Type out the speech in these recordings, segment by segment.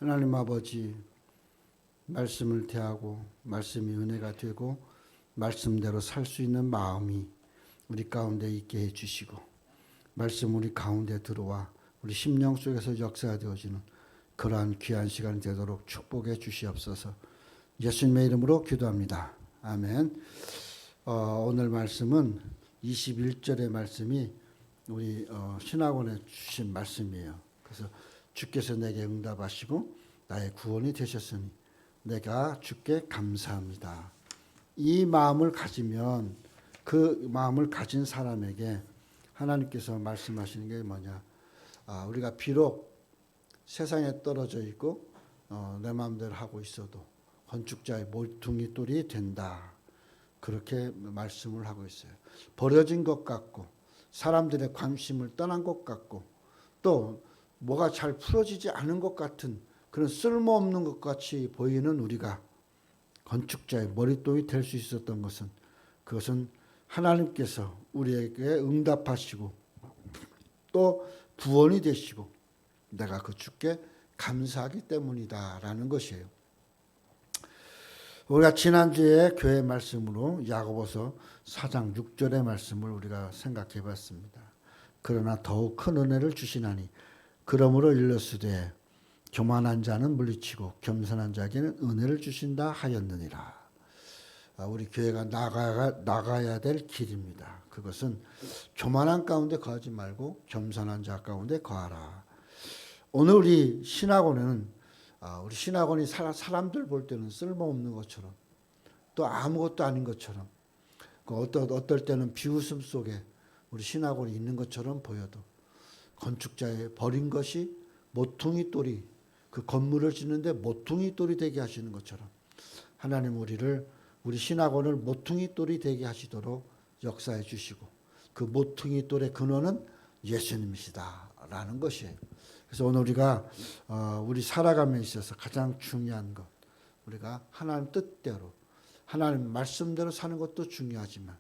하나님 아버지, 말씀을 대하고 말씀이 은혜가 되고 말씀대로 살 수 있는 마음이 우리 가운데 있게 해주시고, 말씀 우리 가운데 들어와 우리 심령 속에서 역사되어지는 그러한 귀한 시간이 되도록 축복해 주시옵소서. 예수님의 이름으로 기도합니다. 아멘. 오늘 말씀은 21절의 말씀이 우리 신학원에 주신 말씀이에요. 그래서 주께서 내게 응답하시고 나의 구원이 되셨으니 내가 주께 감사합니다. 이 마음을 가지면, 그 마음을 가진 사람에게 하나님께서 말씀하시는 게 뭐냐, 우리가 비록 세상에 떨어져 있고 내 마음대로 하고 있어도 건축자의 모퉁이 돌이 된다, 그렇게 말씀을 하고 있어요. 버려진 것 같고 사람들의 관심을 떠난 것 같고 또 뭐가 잘 풀어지지 않은 것 같은 그런 쓸모없는 것 같이 보이는 우리가 건축자의 머릿돌이 될 수 있었던 것은, 그것은 하나님께서 우리에게 응답하시고 또 구원이 되시고 내가 그 주께 감사하기 때문이다라는 것이에요. 우리가 지난주에 교회 말씀으로 야고보서 4장 6절의 말씀을 우리가 생각해 봤습니다. 그러나 더욱 큰 은혜를 주시나니 그러므로 일러스되 교만한 자는 물리치고 겸손한 자에게는 은혜를 주신다 하였느니라. 우리 교회가 나가야 될 길입니다. 그것은 교만한 가운데 거하지 말고 겸손한 자 가운데 거하라. 오늘 우리 신학원에는 우리 신학원이 사람들 볼 때는 쓸모없는 것처럼 또 아무것도 아닌 것처럼, 어떨 때는 비웃음 속에 우리 신학원이 있는 것처럼 보여도 건축자의 버린 것이 모퉁이 돌이, 그 건물을 짓는데 모퉁이 돌이 되게 하시는 것처럼 하나님 우리 신학원을 모퉁이 돌이 되게 하시도록 역사해 주시고, 그 모퉁이 돌의 근원은 예수님이시다라는 것이에요. 그래서 오늘 우리가 우리 살아감에 있어서 가장 중요한 것, 우리가 하나님 뜻대로 하나님 말씀대로 사는 것도 중요하지만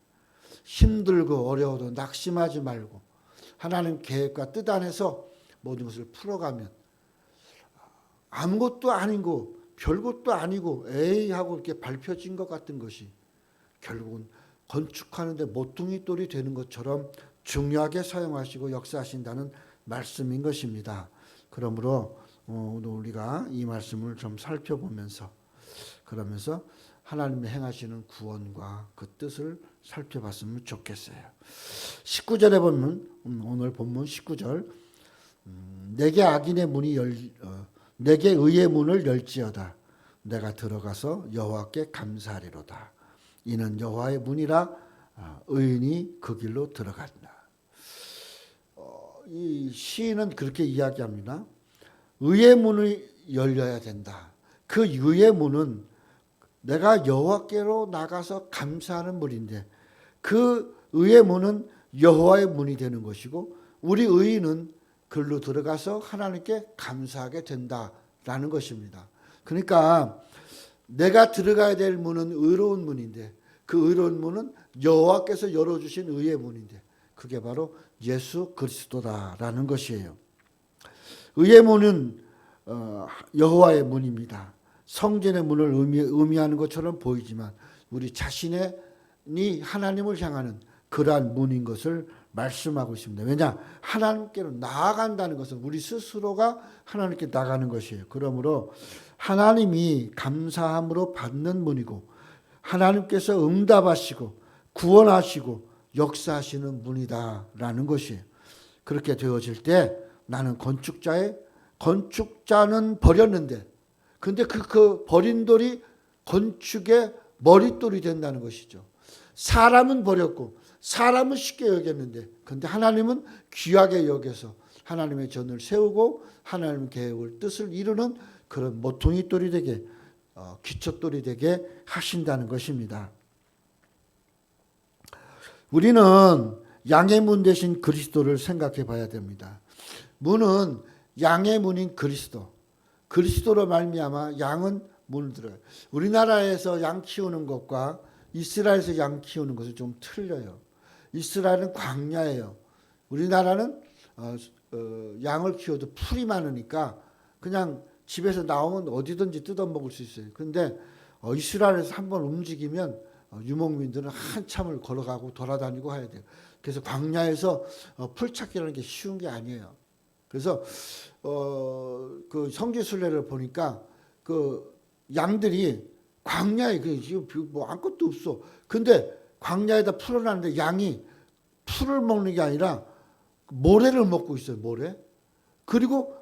힘들고 어려워도 낙심하지 말고 하나님 계획과 뜻 안에서 모든 것을 풀어가면 아무것도 아니고 별것도 아니고 에이 하고 이렇게 밟혀진 것 같은 것이 결국은 건축하는데 모퉁이 돌이 되는 것처럼 중요하게 사용하시고 역사하신다는 말씀인 것입니다. 그러므로 오늘 우리가 이 말씀을 좀 살펴보면서, 그러면서 하나님이 행하시는 구원과 그 뜻을 살펴봤으면 좋겠어요. 19절에 보면, 오늘 본문 19절, 내게 의의 문을 열지어다. 내가 들어가서 여호와께 감사하리로다. 이는 여호와의 문이라 의인이 그 길로 들어간다. 이 시인은 그렇게 이야기합니다. 의의 문이 열려야 된다. 그 의의 문은 내가 여호와께로 나가서 감사하는 문인데, 그 의의 문은 여호와의 문이 되는 것이고 우리 의인은 글로 들어가서 하나님께 감사하게 된다라는 것입니다. 그러니까 내가 들어가야 될 문은 의로운 문인데, 그 의로운 문은 여호와께서 열어주신 의의 문인데 그게 바로 예수 그리스도다라는 것이에요. 의의 문은 여호와의 문입니다. 성전의 문을 의미하는 것처럼 보이지만 우리 자신이 하나님을 향하는 그러한 문인 것을 말씀하고 있습니다. 왜냐? 하나님께로 나아간다는 것은 우리 스스로가 하나님께 나가는 것이에요. 그러므로 하나님이 감사함으로 받는 문이고 하나님께서 응답하시고 구원하시고 역사하시는 문이다라는 것이에요. 그렇게 되어질 때 나는 건축자는 버렸는데, 근데 그 버린 돌이 건축의 머릿돌이 된다는 것이죠. 사람은 버렸고 사람은 쉽게 여겼는데, 근데 하나님은 귀하게 여겨서 하나님의 전을 세우고 하나님의 계획을 뜻을 이루는 그런 모퉁이 돌이 되게, 기초돌이 되게 하신다는 것입니다. 우리는 양의 문 대신 그리스도를 생각해 봐야 됩니다. 문은 양의 문인 그리스도로 말미암아 양은 문을 들어요. 우리나라에서 양 키우는 것과 이스라엘에서 양 키우는 것은 좀 틀려요. 이스라엘은 광야예요. 우리나라는 양을 키워도 풀이 많으니까 그냥 집에서 나오면 어디든지 뜯어먹을 수 있어요. 근데 이스라엘에서 한번 움직이면 유목민들은 한참을 걸어가고 돌아다니고 해야 돼요. 그래서 광야에서 풀 찾기라는 게 쉬운 게 아니에요. 그래서 그 성지순례를 보니까 그 양들이 광야에 지금 뭐 아무것도 없어. 근데 광야에다 풀어놨는데 양이 풀을 먹는 게 아니라 모래를 먹고 있어요. 모래. 그리고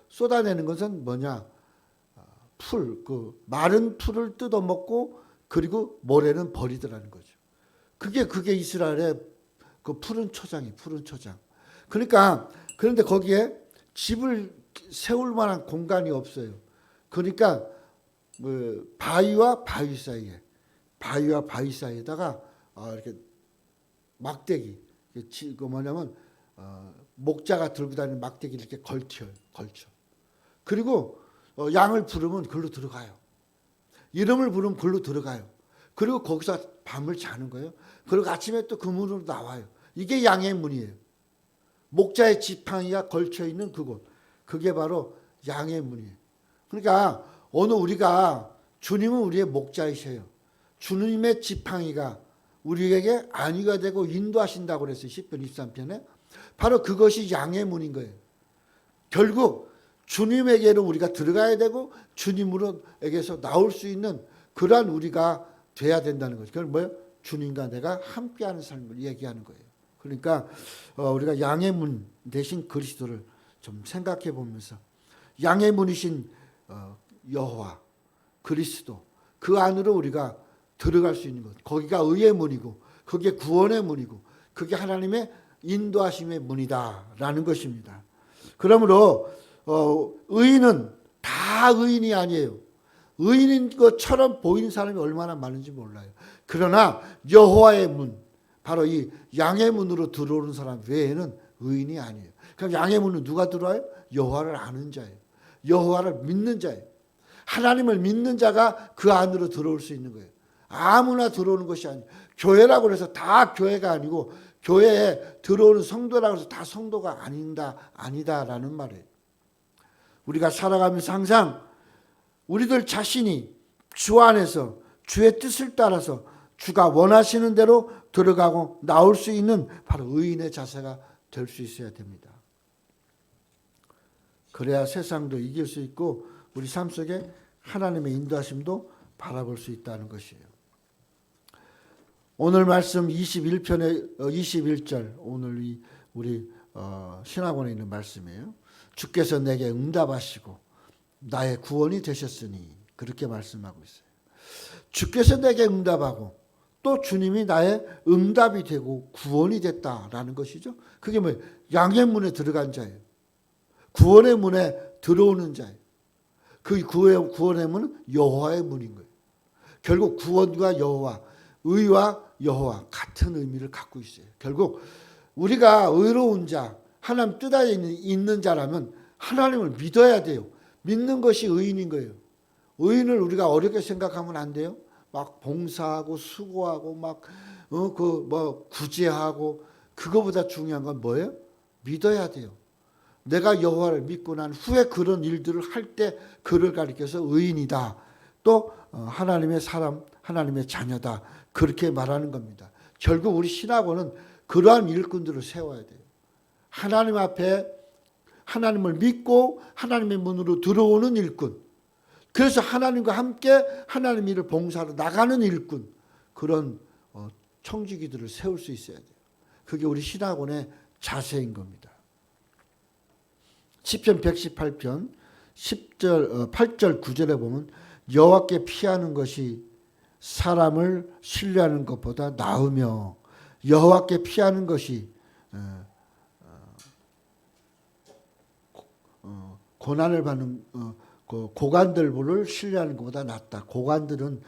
쏟아내는 것은 뭐냐? 그 마른 풀을 뜯어 먹고 그리고 모래는 버리더라는 거죠. 그게 이스라엘의 그 푸른 초장이 푸른 초장. 그러니까 그런데 거기에 집을 세울 만한 공간이 없어요. 그러니까 바위와 바위 사이에다가 이렇게 막대기, 그 뭐냐면 목자가 들고 다니는 막대기를 이렇게 걸쳐. 그리고 양을 부르면 글로 들어가요. 이름을 부르면 글로 들어가요. 그리고 거기서 밤을 자는 거예요. 그리고 아침에 또 그 문으로 나와요. 이게 양의 문이에요. 목자의 지팡이가 걸쳐 있는 그곳. 그게 바로 양의 문이에요. 그러니까 오늘 우리가 주님은 우리의 목자이셔요. 주님의 지팡이가 우리에게 안위가 되고 인도하신다고 그랬어요. 10편 23편에. 바로 그것이 양의 문인 거예요. 결국 주님에게로 우리가 들어가야 되고 주님으로에게서 나올 수 있는 그러한 우리가 돼야 된다는 거죠. 그건 뭐예요? 주님과 내가 함께하는 삶을 얘기하는 거예요. 그러니까 우리가 양의 문 대신 그리스도를 좀 생각해 보면서 양의 문이신 여호와 그리스도 그 안으로 우리가 들어갈 수 있는 것. 거기가 의의 문이고 그게 구원의 문이고 그게 하나님의 인도하심의 문이다라는 것입니다. 그러므로 의인은 다 의인이 아니에요. 의인인 것처럼 보이는 사람이 얼마나 많은지 몰라요. 그러나 여호와의 문, 바로 이 양의 문으로 들어오는 사람 외에는 의인이 아니에요. 그럼 양의 문은 누가 들어와요? 여호와를 아는 자예요. 여호와를 믿는 자예요. 하나님을 믿는 자가 그 안으로 들어올 수 있는 거예요. 아무나 들어오는 것이 아니에요. 교회라고 해서 다 교회가 아니고 교회에 들어오는 성도라고 해서 다 성도가 아니다라는 말이에요. 우리가 살아가면서 항상 우리들 자신이 주 안에서 주의 뜻을 따라서 주가 원하시는 대로 들어가고 나올 수 있는 바로 의인의 자세가 될 수 있어야 됩니다. 그래야 세상도 이길 수 있고 우리 삶 속에 하나님의 인도하심도 바라볼 수 있다는 것이에요. 오늘 말씀 21편의 21절 오늘 우리 신학원에 있는 말씀이에요. 주께서 내게 응답하시고 나의 구원이 되셨으니 그렇게 말씀하고 있어요. 주께서 내게 응답하고 또 주님이 나의 응답이 되고 구원이 됐다라는 것이죠. 그게 뭐예요? 양의 문에 들어간 자예요. 구원의 문에 들어오는 자예요. 그 구원의 문은 여호와의 문인 거예요. 결국 구원과 여호와, 의와 여호와 같은 의미를 갖고 있어요. 결국 우리가 의로운 자, 하나님 뜻 안에 있는 자라면 하나님을 믿어야 돼요. 믿는 것이 의인인 거예요. 의인을 우리가 어렵게 생각하면 안 돼요. 막 봉사하고 수고하고 막 구제하고 그거보다 중요한 건 뭐예요? 믿어야 돼요. 내가 여호와를 믿고 난 후에 그런 일들을 할 때 그를 가리켜서 의인이다. 또 하나님의 사람, 하나님의 자녀다. 그렇게 말하는 겁니다. 결국 우리 신학원은 그러한 일꾼들을 세워야 돼요. 하나님 앞에 하나님을 믿고 하나님의 문으로 들어오는 일꾼. 그래서 하나님과 함께 하나님 일을 봉사로 나가는 일꾼. 그런 청지기들을 세울 수 있어야 돼요. 그게 우리 신학원의 자세인 겁니다. 시편 118편 8절 9절에 보면 여호와께 피하는 것이 사람을 신뢰하는 것보다 나으며 여호와께 피하는 것이 고난을 받는 고관들을 신뢰하는 것보다 낫다. 고관들은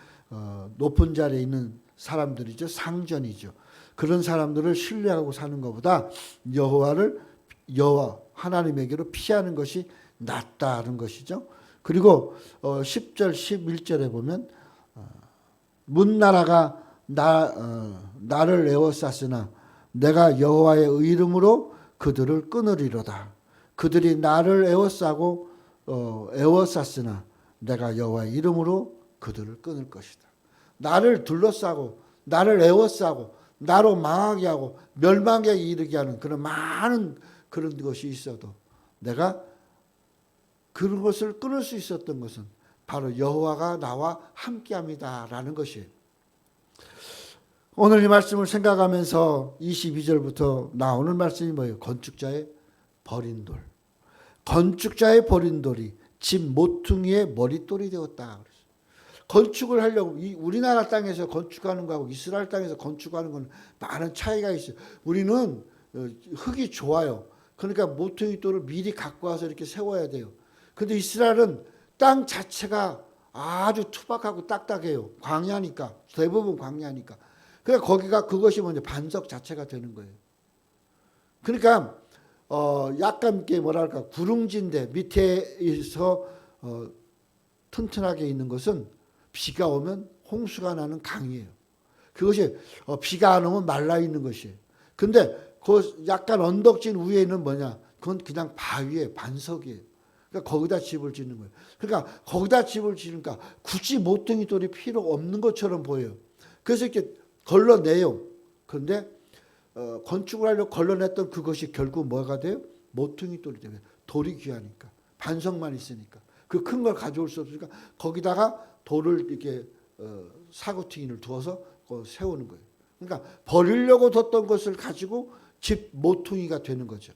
높은 자리에 있는 사람들이죠. 상전이죠. 그런 사람들을 신뢰하고 사는 것보다 여호와 하나님에게로 피하는 것이 낫다는 것이죠. 그리고 10절 11절에 보면 문나라가 나를 에워쌌으나 내가 여호와의 이름으로 그들을 끊으리로다. 그들이 나를 에워싸고 에워쌌으나 내가 여호와의 이름으로 그들을 끊을 것이다. 나를 둘러싸고 나를 에워싸고 나로 망하게 하고 멸망에 이르게 하는 그런 많은 그런 것이 있어도 내가 그런 것을 끊을 수 있었던 것은 바로 여호와가 나와 함께합니다라는 것이에요. 오늘 이 말씀을 생각하면서 22절부터 나오는 말씀이 뭐예요? 건축자의 버린 돌. 건축자의 버린 돌이 집 모퉁이의 머릿돌이 되었다. 건축을 하려고 우리나라 땅에서 건축하는 거하고 이스라엘 땅에서 건축하는 건 많은 차이가 있어요. 우리는 흙이 좋아요. 그러니까 모퉁이 돌을 미리 갖고 와서 이렇게 세워야 돼요. 근데 이스라엘은 땅 자체가 아주 투박하고 딱딱해요. 광야니까. 대부분 광야니까. 그러니까 거기가 그것이 먼저 반석 자체가 되는 거예요. 그러니까 약간 이렇게 뭐랄까 구릉진데 밑에서 튼튼하게 있는 것은 비가 오면 홍수가 나는 강이에요. 그것이 비가 안 오면 말라 있는 것이에요. 근데 그 약간 언덕진 위에는 뭐냐? 그건 그냥 바위에 반석이에요. 그러니까 거기다 집을 짓는 거예요. 그러니까 거기다 집을 지으니까 굳이 모퉁이 돌이 필요 없는 것처럼 보여요. 그래서 이렇게 걸러내요. 그런데 건축을 하려고 걸러냈던 그것이 결국 뭐가 돼요? 모퉁이 돌이 돼요. 돌이 귀하니까. 반석만 있으니까. 그 큰 걸 가져올 수 없으니까 거기다가 돌을 이렇게 사구퉁이를 두어서 세우는 거예요. 그러니까 버리려고 뒀던 것을 가지고 집 모퉁이가 되는 거죠.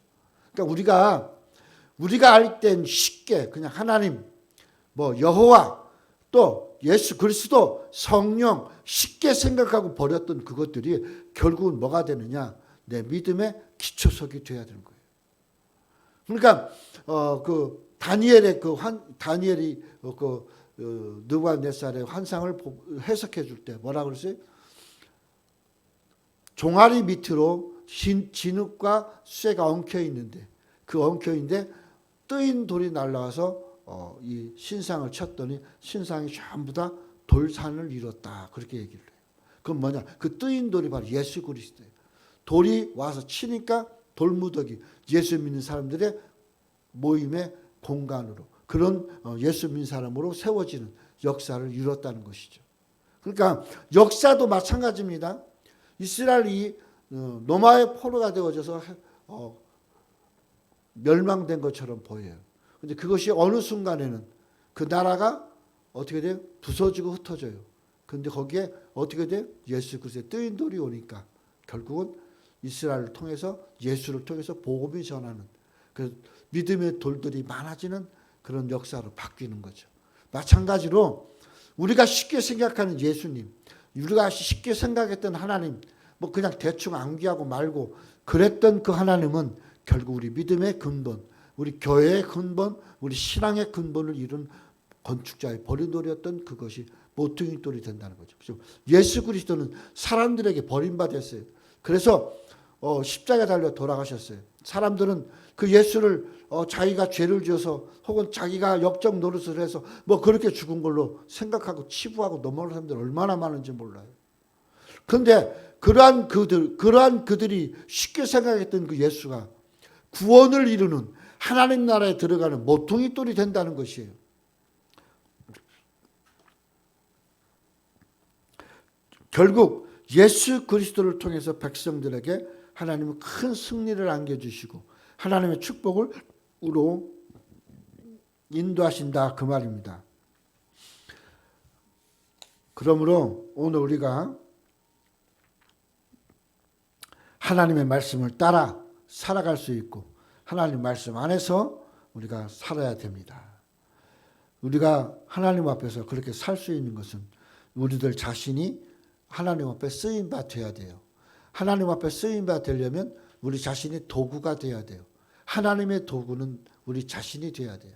그러니까 우리가 알 땐 쉽게 그냥 하나님, 뭐 여호와, 또 예수 그리스도, 성령 쉽게 생각하고 버렸던 그것들이 결국은 뭐가 되느냐? 내 믿음의 기초석이 돼야 되는 거예요. 그러니까 그 다니엘의 다니엘이 느부갓네살의 환상을 해석해 줄 때 뭐라고 그랬어요? 종아리 밑으로 진흙과 쇠가 엉켜 있는데 그 엉켜 있는데 뜨인 돌이 날라와서 이 신상을 쳤더니 신상이 전부 다 돌산을 이뤘다. 그렇게 얘기를 해요. 그건 뭐냐? 그 뜨인 돌이 바로 예수 그리스도예요. 돌이 와서 치니까 돌무더기, 예수 믿는 사람들의 모임의 공간으로 그런 예수 믿는 사람으로 세워지는 역사를 이뤘다는 것이죠. 그러니까 역사도 마찬가지입니다. 이스라엘이 노마의 포로가 되어져서 멸망된 것처럼 보여요. 근데 그것이 어느 순간에는 그 나라가 어떻게 돼요? 부서지고 흩어져요. 근데 거기에 어떻게 돼요? 예수 그리스도의 뜨인 돌이 오니까 결국은 이스라엘을 통해서 예수를 통해서 복음이 전하는 그 믿음의 돌들이 많아지는 그런 역사로 바뀌는 거죠. 마찬가지로 우리가 쉽게 생각하는 예수님, 우리가 쉽게 생각했던 하나님, 뭐 그냥 대충 암기하고 말고 그랬던 그 하나님은 결국 우리 믿음의 근본, 우리 교회의 근본, 우리 신앙의 근본을 이룬 건축자의 버린 돌이었던 그것이 모퉁이 돌이 된다는 거죠. 그렇죠? 예수 그리스도는 사람들에게 버림받았어요. 그래서 십자가에 달려 돌아가셨어요. 사람들은 그 예수를 자기가 죄를 지어서 혹은 자기가 역적 노릇을 해서 뭐 그렇게 죽은 걸로 생각하고 치부하고 넘어가는 사람들 얼마나 많은지 몰라요. 그런데 그러한 그들이 쉽게 생각했던 그 예수가 구원을 이루는 하나님 나라에 들어가는 모퉁이 돌이 된다는 것이에요. 결국 예수 그리스도를 통해서 백성들에게 하나님은 큰 승리를 안겨주시고 하나님의 축복으로 인도하신다 그 말입니다. 그러므로 오늘 우리가 하나님의 말씀을 따라 살아갈 수 있고 하나님 말씀 안에서 우리가 살아야 됩니다. 우리가 하나님 앞에서 그렇게 살 수 있는 것은 우리들 자신이 하나님 앞에 쓰임바 돼야 돼요. 하나님 앞에 쓰임바 되려면 우리 자신이 도구가 돼야 돼요. 하나님의 도구는 우리 자신이 돼야 돼요.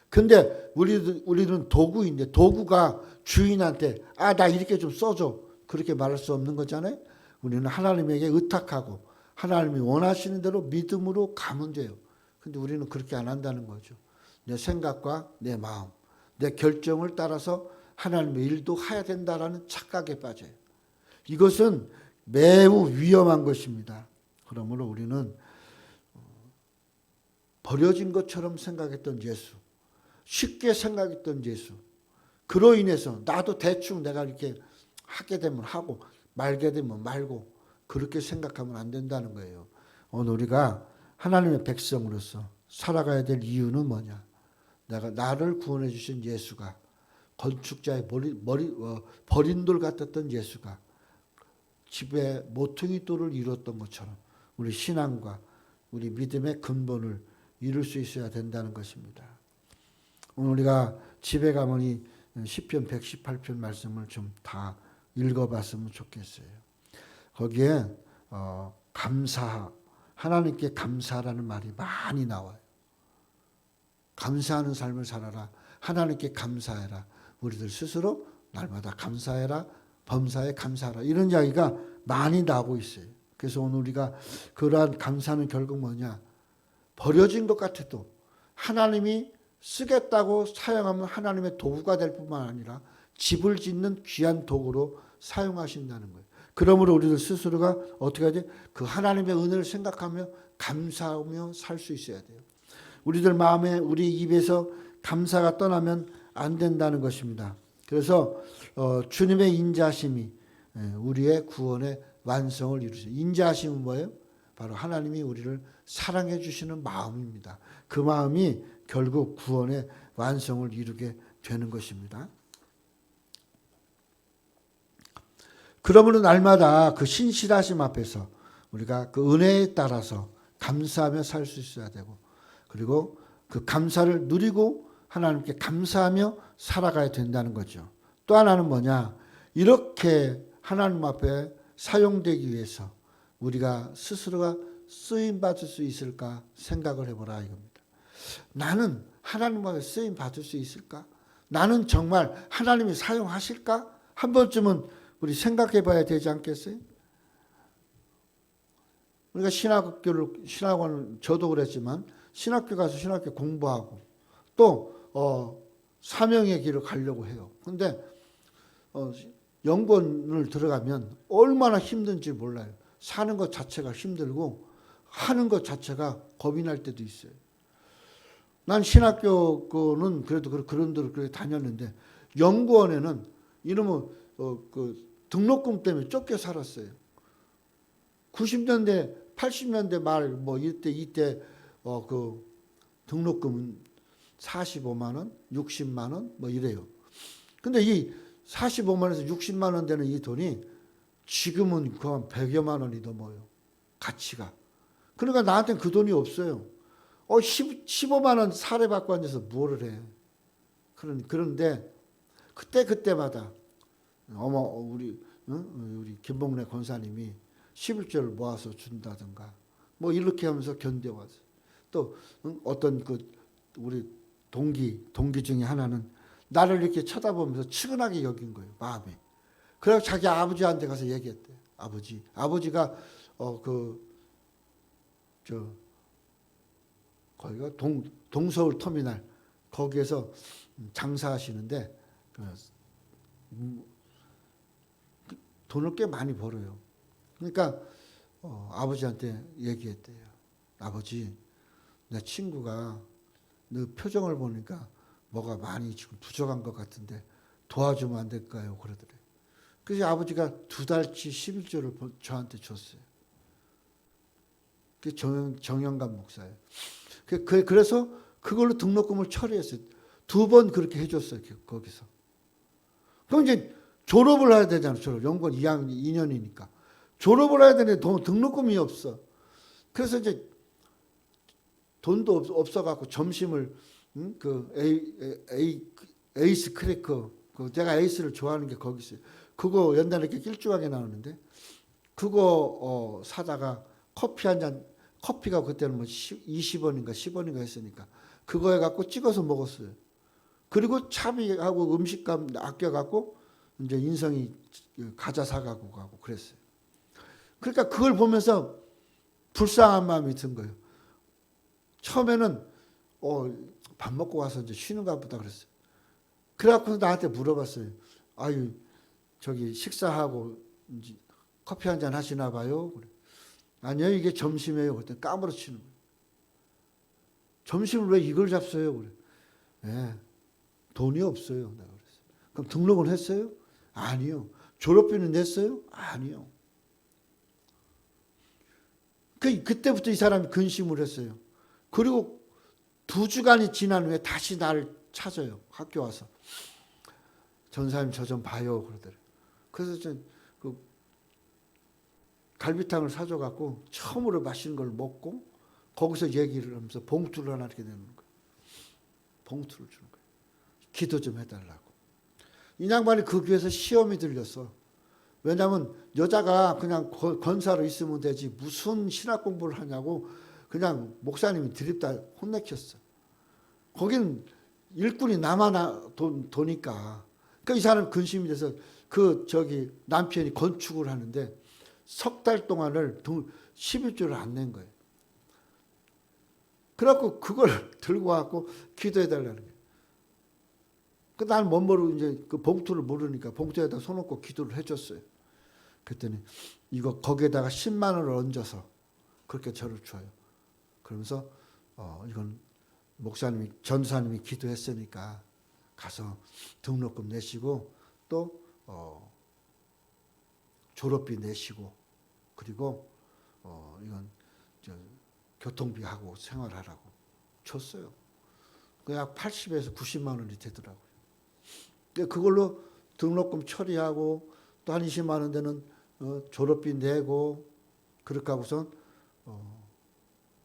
근데 우리는 도구인데 도구가 주인한테 나 이렇게 좀 써줘 그렇게 말할 수 없는 거잖아요. 우리는 하나님에게 의탁하고 하나님이 원하시는 대로 믿음으로 가면 돼요. 근데 우리는 그렇게 안 한다는 거죠. 내 생각과 내 마음, 내 결정을 따라서 하나님의 일도 해야 된다라는 착각에 빠져요. 이것은 매우 위험한 것입니다. 그러므로 우리는 버려진 것처럼 생각했던 예수, 쉽게 생각했던 예수. 그로 인해서 나도 대충 내가 이렇게 하게 되면 하고 말게 되면 말고 그렇게 생각하면 안 된다는 거예요. 오늘 우리가 하나님의 백성으로서 살아가야 될 이유는 뭐냐? 내가 나를 구원해 주신 예수가 건축자의 버린 돌 같았던 예수가 집에 모퉁이 돌을 이뤘던 것처럼 우리 신앙과 우리 믿음의 근본을 이룰 수 있어야 된다는 것입니다. 오늘 우리가 집에 가면 이 시편 118편 말씀을 좀 다 읽어봤으면 좋겠어요. 거기에 하나님께 감사라는 말이 많이 나와요. 감사하는 삶을 살아라. 하나님께 감사해라. 우리들 스스로 날마다 감사해라. 범사에 감사하라. 이런 이야기가 많이 나오고 있어요. 그래서 오늘 우리가 그러한 감사는 결국 뭐냐? 버려진 것 같아도 하나님이 쓰겠다고 사용하면 하나님의 도구가 될 뿐만 아니라 집을 짓는 귀한 도구로 사용하신다는 거예요. 그러므로 우리들 스스로가 어떻게 하지? 그 하나님의 은혜를 생각하며 감사하며 살 수 있어야 돼요. 우리들 마음에 우리 입에서 감사가 떠나면 안 된다는 것입니다. 그래서 주님의 인자심이 우리의 구원의 완성을 이루죠. 인자심은 뭐예요? 바로 하나님이 우리를 사랑해 주시는 마음입니다. 그 마음이 결국 구원의 완성을 이루게 되는 것입니다. 그러므로 날마다 그 신실하심 앞에서 우리가 그 은혜에 따라서 감사하며 살 수 있어야 되고, 그리고 그 감사를 누리고 하나님께 감사하며 살아가야 된다는 거죠. 또 하나는 뭐냐? 이렇게 하나님 앞에 사용되기 위해서 우리가 스스로가 쓰임 받을 수 있을까 생각을 해보라 이겁니다. 나는 하나님 앞에 쓰임 받을 수 있을까? 나는 정말 하나님이 사용하실까? 한 번쯤은 우리 생각해 봐야 되지 않겠어요? 우리가 신학원을 저도 그랬지만 신학교 가서 신학교 공부하고 또 사명의 길을 가려고 해요. 그런데 연구원을 들어가면 얼마나 힘든지 몰라요. 사는 것 자체가 힘들고 하는 것 자체가 겁이 날 때도 있어요. 난 신학교는 그래도 그런 데를 그렇게 다녔는데 연구원에는 이러면 그 등록금 때문에 쫓겨 살았어요. 90년대, 80년대 말 뭐 이때 그 등록금은 45만 원, 60만 원 뭐 이래요. 근데 이 45만 원에서 60만 원 되는 이 돈이 지금은 거의 100여만 원이 넘어요. 가치가. 그러니까 나한테는 그 돈이 없어요. 15만 원 사례받고 앉아서 뭐를 해. 그런데 그때마다 우리 김봉래 권사님이 11조를 모아서 준다든가 뭐 이렇게 하면서 견뎌왔어. 또 어떤 우리 동기 중에 하나는 나를 이렇게 쳐다보면서 측은하게 여긴 거예요. 마음에. 그래서 자기 아버지한테 가서 얘기했대. 아버지가 거기가 동서울 터미널 거기에서 장사하시는데 돈을 꽤 많이 벌어요. 그러니까 아버지한테 얘기했대요. 아버지, 내 친구가 너 표정을 보니까 뭐가 많이 지금 부족한 것 같은데 도와주면 안 될까요? 그러더래. 그래서 아버지가 2달치 11조를 저한테 줬어요. 그게 정영감 목사예요. 그래서 그걸로 등록금을 처리했어요. 2번 그렇게 해줬어요. 거기서. 그럼 이제 졸업을 해야 되잖아요. 연구원 2년이니까. 졸업을 해야 되는데 등록금이 없어. 그래서 이제 돈도 없어갖고 점심을 에이스 크래커, 제가 에이스를 좋아하는 게 거기 있어요. 그거 옛날에 이렇게 길쭉하게 나오는데 그거 사다가 커피 한 잔, 커피가 그때는 뭐 20원인가 10원인가 했으니까 그거 해갖고 찍어서 먹었어요. 그리고 차비하고 음식값 아껴갖고 이제 인성이 과자 사가고 가고 그랬어요. 그러니까 그걸 보면서 불쌍한 마음이 든 거예요. 처음에는 밥 먹고 와서 이제 쉬는가 보다 그랬어요. 그래갖고 나한테 물어봤어요. 아유, 저기 식사하고 이제 커피 한잔 하시나 봐요. 그래. 아니요, 이게 점심이에요. 그랬더니 까무러치는 거예요. 점심을 왜 이걸 잡숴요? 그래. 예, 돈이 없어요. 내가 그랬어요. 그럼 등록은 했어요? 아니요. 졸업비는 냈어요? 아니요. 그때부터 이 사람이 근심을 했어요. 그리고 2주간이 지난 후에 다시 나를 찾아요. 학교 와서. 전사님 저 좀 봐요. 그러더래요. 그래서 그 갈비탕을 사줘갖고 처음으로 맛있는 걸 먹고 거기서 얘기를 하면서 봉투를 하나 이렇게 내는 거예요. 봉투를 주는 거예요. 기도 좀 해달라고. 이 양반이 그 교회에서 시험이 들렸어. 왜냐하면 여자가 그냥 권사로 있으면 되지 무슨 신학 공부를 하냐고 그냥 목사님이 드립다 혼내켰어. 거기는 일꾼이 나만 도니까. 그러니까 이 사람 근심이 돼서 남편이 건축을 하는데 석 달 동안을 11조를 안 낸 거예요. 그래갖고 그걸 들고 와갖고 기도해달라는 거예요. 나는 못 모르고 이제 그 봉투를 모르니까 봉투에다 손놓고 기도를 해줬어요. 그랬더니 이거 거기에다가 10만 원을 얹어서 그렇게 저를 줘요. 그러면서 이건 목사님이 전사님이 기도했으니까 가서 등록금 내시고 또 졸업비 내시고 그리고 이건 교통비 하고 생활하라고 줬어요. 약 80에서 90만 원이 되더라고요. 그걸로 등록금 처리하고 또 한 20만 원 되는 졸업비 내고 그렇게 하고선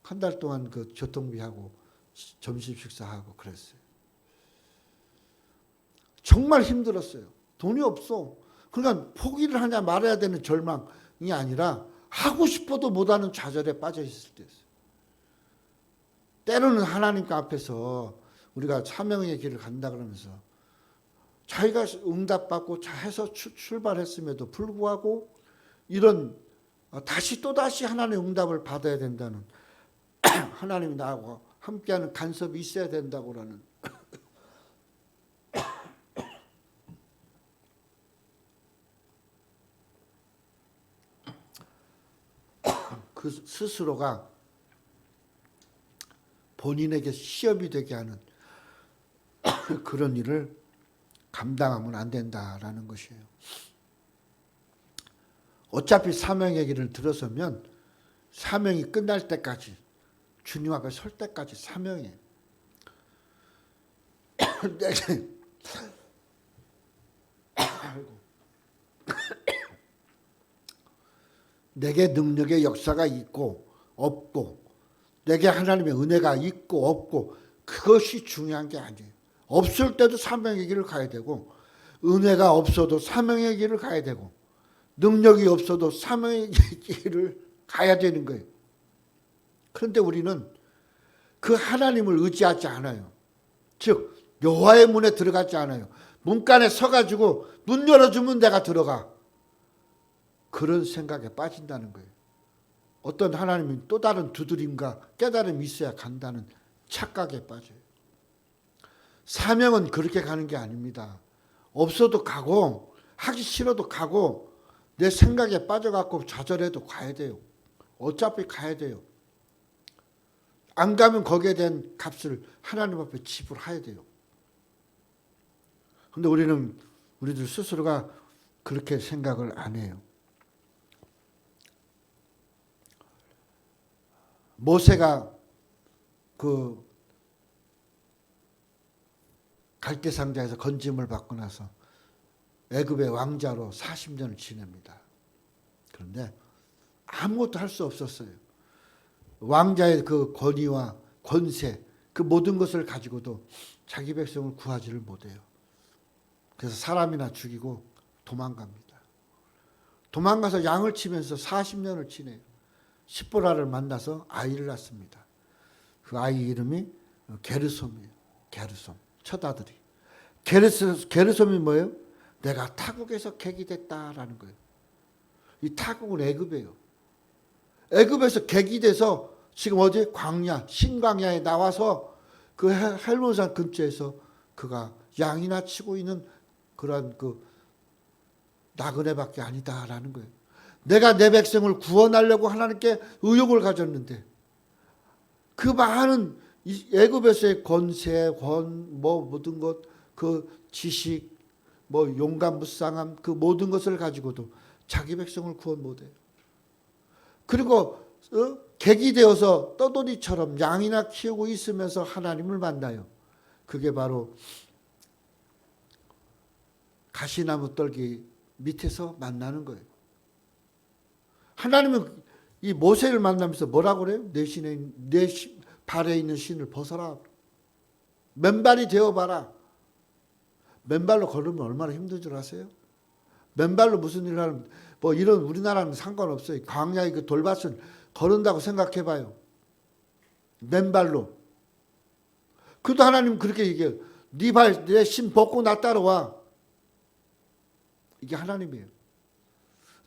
한 달 동안 그 교통비하고 점심 식사하고 그랬어요. 정말 힘들었어요. 돈이 없어. 그러니까 포기를 하냐 말아야 되는 절망이 아니라 하고 싶어도 못하는 좌절에 빠져 있을 때였어요. 때로는 하나님 앞에서 우리가 사명의 길을 간다 그러면서 자기가 응답받고 해서 출발했음에도 불구하고 이런 또다시 하나님의 응답을 받아야 된다는 하나님이 나하고 함께하는 간섭이 있어야 된다고라는 그 스스로가 본인에게 시험이 되게 하는 그런 일을 감당하면 안 된다라는 것이에요. 어차피 사명의 길을 들어서면 사명이 끝날 때까지 주님 앞에 설 때까지 사명이에요. 내게 능력의 역사가 있고 없고 내게 하나님의 은혜가 있고 없고 그것이 중요한 게 아니에요. 없을 때도 사명의 길을 가야 되고 은혜가 없어도 사명의 길을 가야 되고 능력이 없어도 사명의 길을 가야 되는 거예요. 그런데 우리는 그 하나님을 의지하지 않아요. 즉 여호와의 문에 들어가지 않아요. 문간에 서가지고 문 열어주면 내가 들어가. 그런 생각에 빠진다는 거예요. 어떤 하나님이 또 다른 두드림과 깨달음이 있어야 간다는 착각에 빠져요. 사명은 그렇게 가는 게 아닙니다. 없어도 가고 하기 싫어도 가고 내 생각에 빠져갖고 좌절해도 가야 돼요. 어차피 가야 돼요. 안 가면 거기에 대한 값을 하나님 앞에 지불해야 돼요. 그런데 우리들 스스로가 그렇게 생각을 안 해요. 모세가 그 갈대상자에서 건짐을 받고 나서 애굽의 왕자로 40년을 지냅니다. 그런데 아무것도 할 수 없었어요. 왕자의 그 권위와 권세 그 모든 것을 가지고도 자기 백성을 구하지를 못해요. 그래서 사람이나 죽이고 도망갑니다. 도망가서 양을 치면서 40년을 지내요. 십보라를 만나서 아이를 낳습니다. 그 아이 이름이 게르솜이에요. 게르솜. 첫 아들이. 게르솜이 뭐예요? 내가 타국에서 객이됐다라는 거예요. 이 타국은 애굽이에요. 애굽에서 객이 돼서 지금 어디 광야, 신광야에 나와서 그 헬몬산 근처에서 그가 양이나 치고 있는 그런 그 나그네밖에 아니다라는 거예요. 내가 내 백성을 구원하려고 하나님께 의욕을 가졌는데 그 많은 애굽에서의 권세, 모든 것, 그 지식, 용감무쌍함, 그 모든 것을 가지고도 자기 백성을 구원 못해요. 그리고 객이 되어서 떠돌이처럼 양이나 키우고 있으면서 하나님을 만나요. 그게 바로 가시나무 떨기 밑에서 만나는 거예요. 하나님은 이 모세를 만나면서 뭐라고 그래요? 내 발에 있는 신을 벗어라. 맨발이 되어봐라. 맨발로 걸으면 얼마나 힘든 줄 아세요? 맨발로 무슨 일을 하면 이런 우리나라는 상관없어요. 광야의 그 돌밭을 걸은다고 생각해봐요. 맨발로. 그래도 하나님 그렇게 얘기해요. 내 신 벗고 나 따라와. 이게 하나님이에요.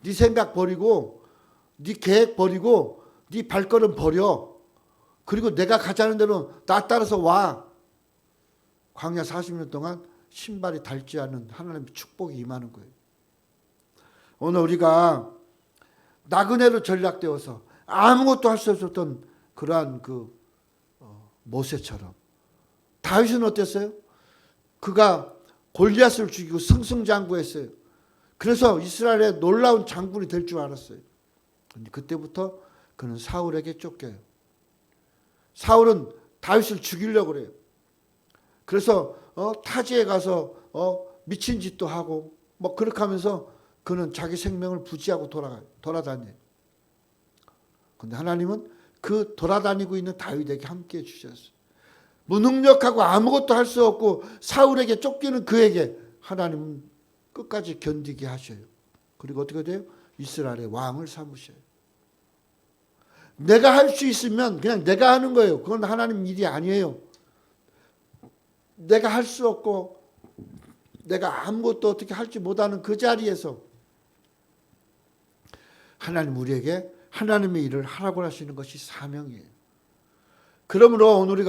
네 생각 버리고 네 계획 버리고 네 발걸음 버려. 그리고 내가 가자는 대로 나 따라서 와. 광야 40년 동안 신발이 닳지 않는 하나님의 축복이 임하는 거예요. 오늘 우리가 나그네로 전락되어서 아무것도 할 수 없었던 그러한 모세처럼 다윗은 어땠어요? 그가 골리앗을 죽이고 승승장구했어요. 그래서 이스라엘의 놀라운 장군이 될 줄 알았어요. 그때부터 그는 사울에게 쫓겨요. 사울은 다윗을 죽이려고 그래요. 그래서 타지에 가서 미친 짓도 하고 그렇게 하면서 그는 자기 생명을 부지하고 돌아다녀요. 그런데 하나님은 그 돌아다니고 있는 다윗에게 함께해 주셨어요. 무능력하고 아무것도 할 수 없고 사울에게 쫓기는 그에게 하나님은 끝까지 견디게 하셔요. 그리고 어떻게 돼요? 이스라엘의 왕을 삼으셔요. 내가 할 수 있으면 그냥 내가 하는 거예요. 그건 하나님 일이 아니에요. 내가 할 수 없고 내가 아무것도 어떻게 할지 못하는 그 자리에서 하나님 우리에게 하나님의 일을 하라고 하시는 것이 사명이에요. 그러므로 오늘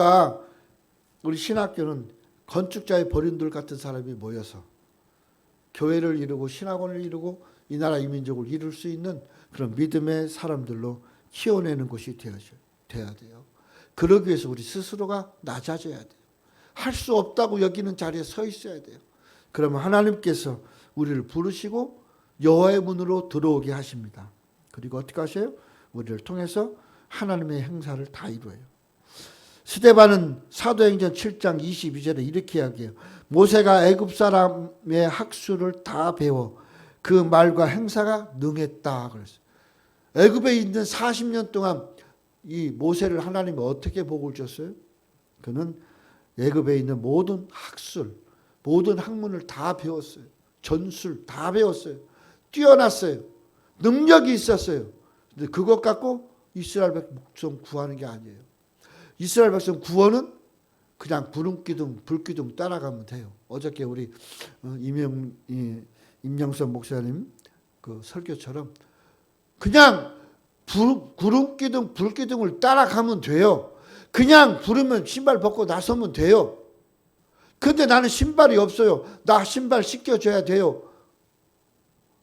우리 신학교는 건축자의 버림돌 같은 사람이 모여서 교회를 이루고 신학원을 이루고 이 나라 이민족을 이룰 수 있는 그런 믿음의 사람들로 키워내는 곳이 되어야 돼요. 그러기 위해서 우리 스스로가 낮아져야 돼요. 할 수 없다고 여기는 자리에 서 있어야 돼요. 그러면 하나님께서 우리를 부르시고 여호와의 문으로 들어오게 하십니다. 그리고 어떻게 하셔요? 우리를 통해서 하나님의 행사를 다 이루어요. 스데반은 사도행전 7장 22절에 이렇게 이야기해요. 모세가 애굽 사람의 학수를 다 배워 그 말과 행사가 능했다 그랬어요. 애굽에 있는 40년 동안 이 모세를 하나님이 어떻게 복을 줬어요? 그는 애굽에 있는 모든 학술, 모든 학문을 다 배웠어요. 전술 다 배웠어요. 뛰어났어요. 능력이 있었어요. 근데 그것 갖고 이스라엘 백성 구하는 게 아니에요. 이스라엘 백성 구원은 그냥 불기둥 따라가면 돼요. 어저께 우리 임영선 목사님 그 설교처럼 그냥 불기둥을 따라가면 돼요. 그냥 부르면 신발 벗고 나서면 돼요. 근데 나는 신발이 없어요. 나 신발 씻겨줘야 돼요.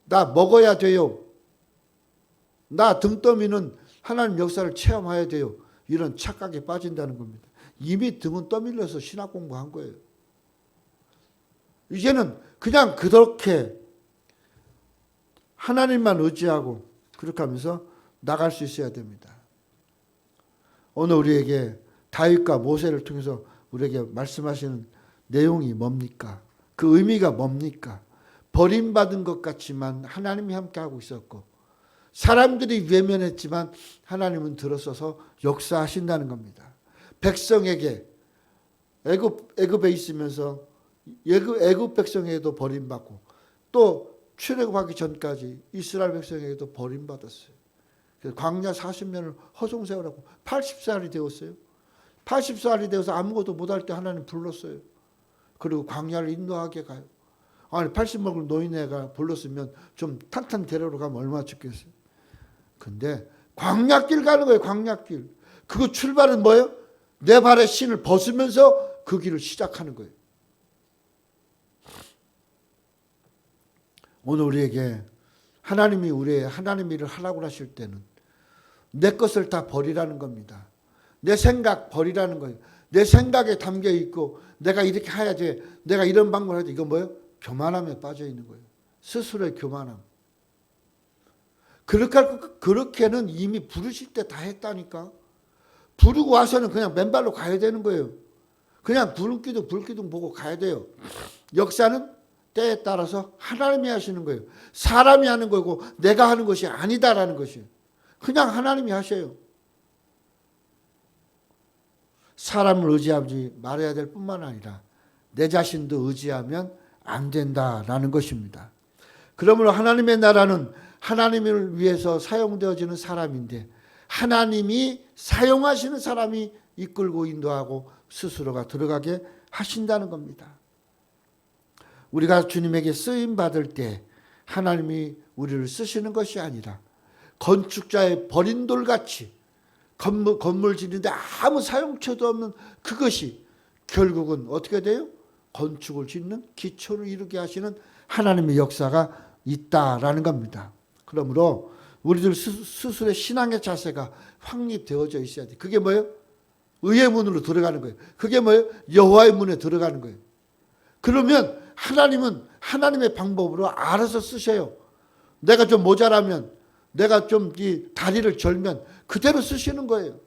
나 먹어야 돼요. 나 등떠미는 하나님 역사를 체험해야 돼요. 이런 착각에 빠진다는 겁니다. 이미 등은 떠밀려서 신학 공부한 거예요. 이제는 그냥 그렇게 하나님만 의지하고 그렇게 하면서 나갈 수 있어야 됩니다. 오늘 우리에게 다윗과 모세를 통해서 우리에게 말씀하시는 내용이 뭡니까? 그 의미가 뭡니까? 버림받은 것 같지만 하나님이 함께하고 있었고 사람들이 외면했지만 하나님은 들어서서 역사하신다는 겁니다. 백성에게 애굽에 있으면서 애굽 백성에게도 버림받고 또 출애굽하기 전까지 이스라엘 백성에게도 버림받았어요. 그래서 광야 40년을 허송세월하고 80살이 되었어요. 80살이 되어서 아무것도 못할 때 하나님 불렀어요. 그리고 광야를 인도하게 가요. 아니 80먹은 노인네가 불렀으면 좀 탄탄 데려러 가면 얼마나 좋겠어요. 근데 광야길 가는 거예요. 광야길. 그거 출발은 뭐예요? 내 발에 신을 벗으면서 그 길을 시작하는 거예요. 오늘 우리에게 하나님이 우리의 하나님 일을 하라고 하실 때는 내 것을 다 버리라는 겁니다. 내 생각 버리라는 거예요. 내 생각에 담겨 있고 내가 이렇게 해야 돼. 내가 이런 방법을 해야 돼. 이건 뭐예요? 교만함에 빠져 있는 거예요. 스스로의 교만함. 그렇게는 이미 부르실 때 다 했다니까. 부르고 와서는 그냥 맨발로 가야 되는 거예요. 그냥 불기둥 보고 가야 돼요. 역사는 때에 따라서 하나님이 하시는 거예요. 사람이 하는 거고 내가 하는 것이 아니다라는 것이에요. 그냥 하나님이 하셔요. 사람을 의지하지 말아야 될 뿐만 아니라 내 자신도 의지하면 안 된다라는 것입니다. 그러므로 하나님의 나라는 하나님을 위해서 사용되어지는 사람인데 하나님이 사용하시는 사람이 이끌고 인도하고 스스로가 들어가게 하신다는 겁니다. 우리가 주님에게 쓰임 받을 때 하나님이 우리를 쓰시는 것이 아니라 건축자의 버린 돌같이 건물 짓는데 아무 사용처도 없는 그것이 결국은 어떻게 돼요? 건축을 짓는 기초를 이루게 하시는 하나님의 역사가 있다라는 겁니다. 그러므로 우리들 스스로의 신앙의 자세가 확립되어져 있어야 돼. 그게 뭐예요? 의의 문으로 들어가는 거예요. 그게 뭐예요? 여호와의 문에 들어가는 거예요. 그러면 하나님은 하나님의 방법으로 알아서 쓰셔요. 내가 좀 모자라면, 내가 좀 이 다리를 절면 그대로 쓰시는 거예요.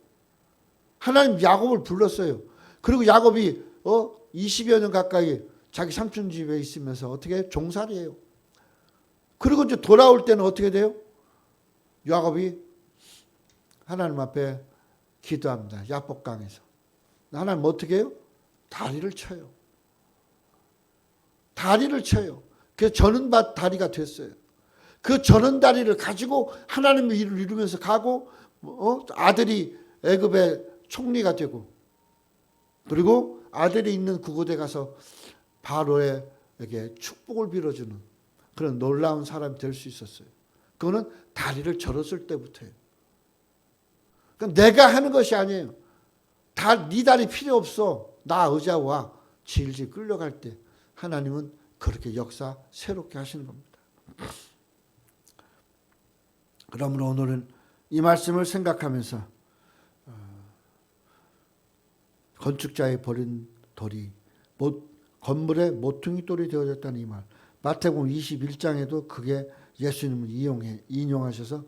하나님 야곱을 불렀어요. 그리고 야곱이 20여 년 가까이 자기 삼촌 집에 있으면서 어떻게 해요? 종살이에요. 그리고 이제 돌아올 때는 어떻게 돼요? 야곱이 하나님 앞에 기도합니다. 야복강에서. 하나님 어떻게 해요? 다리를 쳐요. 다리를 쳐요. 그래서 저는 다리가 됐어요. 그 저는 다리를 가지고 하나님의 일을 이루면서 가고 아들이 애굽의 총리가 되고 그리고 아들이 있는 그곳에 가서 바로에게 축복을 빌어주는 그런 놀라운 사람이 될 수 있었어요. 그거는 다리를 절었을 때부터예요. 그러니까 내가 하는 것이 아니에요. 네 다리 필요 없어. 나 의지하고 와. 질질 끌려갈 때 하나님은 그렇게 역사 새롭게 하시는 겁니다. 그러므로 오늘은 이 말씀을 생각하면서 건축자의 버린 돌이 건물의 모퉁이 돌이 되어졌다는 이 말. 마태복음 21장에도 그게 예수님을 인용하셔서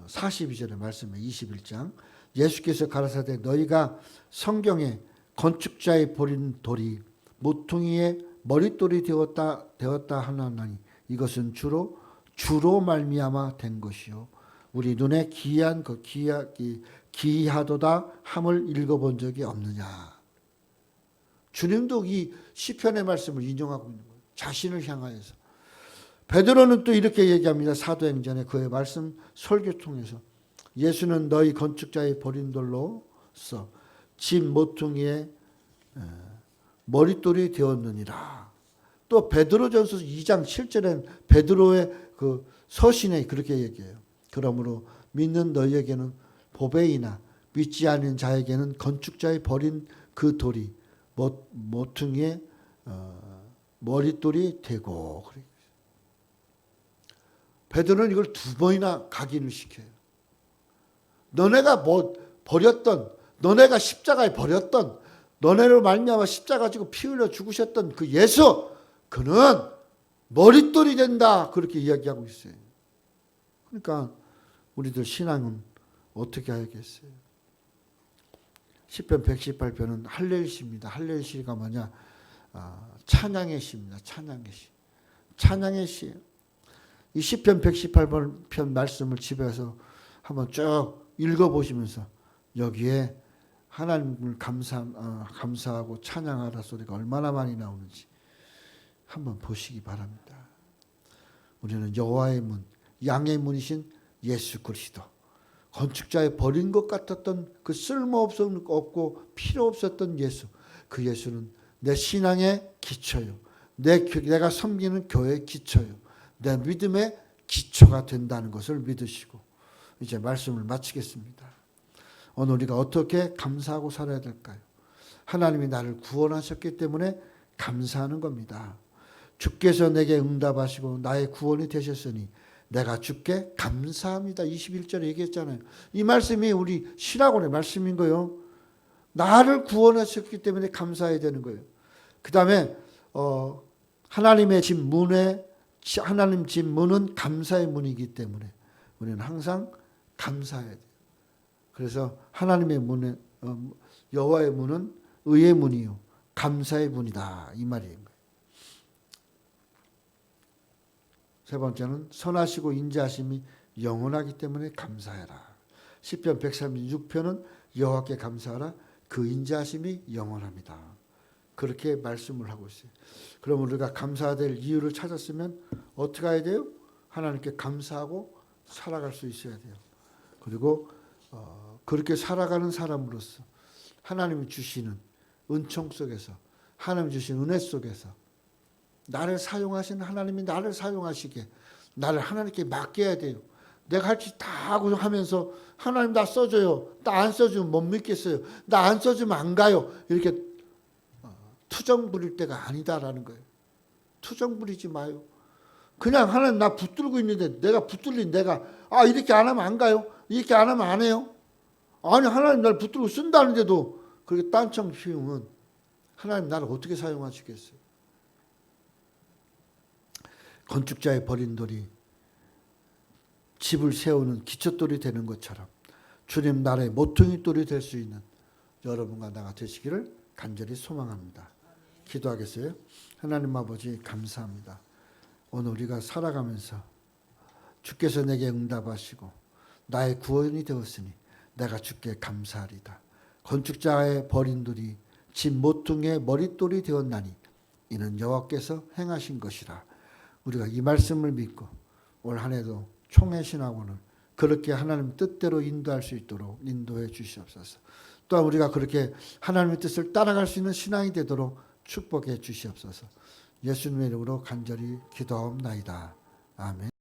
42절의 말씀에 21장 예수께서 가라사대 너희가 성경에 건축자의 버린 돌이 모퉁이의 머릿돌이 되었다 하나니 이것은 주로 말미암아 된 것이요 우리 눈에 기이하도다 함을 읽어본 적이 없느냐. 주님도 이 시편의 말씀을 인용하고 있는 거예요. 자신을 향하여서. 베드로는 또 이렇게 얘기합니다. 사도행전에 그의 말씀 설교 통해서 예수는 너희 건축자의 버린 돌로서 집 모퉁이의 머릿돌이 되었느니라. 또 베드로전서 2장 7절엔 베드로의 그 서신에 그렇게 얘기해요. 그러므로 믿는 너희에게는 보배이나 믿지 않은 자에게는 건축자의 버린 그 돌이 모퉁이의 머릿돌이 되고. 베드로는 이걸 2번이나 각인을 시켜요. 너네가 버렸던, 너네가 십자가에 버렸던, 너네로 말미암아 십자가 지고 피 흘려 죽으셨던 그 예수, 그는 머릿돌이 된다. 그렇게 이야기하고 있어요. 그러니까 우리들 신앙은 어떻게 해야겠어요? 시편 118편은 할렐시입니다. 할렐시가 뭐냐? 찬양의 시입니다. 찬양의 시. 찬양의 시예요. 이 시편 118편 말씀을 집에서 한번 쭉 읽어보시면서 여기에 하나님을 감사하고 찬양하라 소리가 얼마나 많이 나오는지 한번 보시기 바랍니다. 우리는 여호와의 문, 양의 문이신 예수 그리스도, 건축자의 버린 것 같았던 그 쓸모없고 필요 없었던 예수, 그 예수는 내 신앙의 기초요. 내가 섬기는 교회의 기초요. 내 믿음의 기초가 된다는 것을 믿으시고 이제 말씀을 마치겠습니다. 오늘 우리가 어떻게 감사하고 살아야 될까요? 하나님이 나를 구원하셨기 때문에 감사하는 겁니다. 주께서 내게 응답하시고 나의 구원이 되셨으니 내가 주께 감사합니다. 21절에 얘기했잖아요. 이 말씀이 우리 신학원의 말씀인 거예요. 나를 구원하셨기 때문에 감사해야 되는 거예요. 그 다음에 하나님의 집 문에 하나님 집 문은 감사의 문이기 때문에 우리는 항상 감사해야 돼요. 그래서 하나님의 문에 여호와의 문은 의의 문이요 감사의 문이다 이 말이에요. 세 번째는 선하시고 인자하심이 영원하기 때문에 감사해라. 시편 136편은 여호와께 감사하라. 그 인자하심이 영원합니다. 그렇게 말씀을 하고 있어요. 그럼 우리가 감사해야 될 이유를 찾았으면 어떻게 해야 돼요? 하나님께 감사하고 살아갈 수 있어야 돼요. 그리고 그렇게 살아가는 사람으로서 하나님이 주시는 은총 속에서 하나님 주신 은혜 속에서 나를 사용하시는 하나님이 나를 사용하시게 나를 하나님께 맡겨야 돼요. 내가 할 짓 다 하고 하면서 하나님 나 써줘요. 나 안 써주면 못 믿겠어요. 나 안 써주면 안 가요. 이렇게 투정 부릴 때가 아니다라는 거예요. 투정 부리지 마요. 그냥 하나님 나 붙들고 있는데 내가 붙들린 내가 이렇게 안 하면 안 가요. 이렇게 안 하면 안 해요. 아니 하나님 나를 붙들고 쓴다는데도 그렇게 딴청 피우면 하나님 나를 어떻게 사용하시겠어요. 건축자의 버린 돌이 집을 세우는 기초돌이 되는 것처럼 주님 나라의 모퉁이 돌이 될 수 있는 여러분과 나가 되시기를 간절히 소망합니다. 기도하겠어요? 하나님 아버지 감사합니다. 오늘 우리가 살아가면서 주께서 내게 응답하시고 나의 구원이 되었으니 내가 주께 감사하리다. 건축자의 버린 돌이 집 모퉁이의 머릿돌이 되었나니 이는 여호와께서 행하신 것이라. 우리가 이 말씀을 믿고 올 한 해도 총회 신학원을 그렇게 하나님 뜻대로 인도할 수 있도록 인도해 주시옵소서. 또한 우리가 그렇게 하나님의 뜻을 따라갈 수 있는 신앙이 되도록 축복해 주시옵소서. 예수님의 이름으로 간절히 기도하옵나이다. 아멘.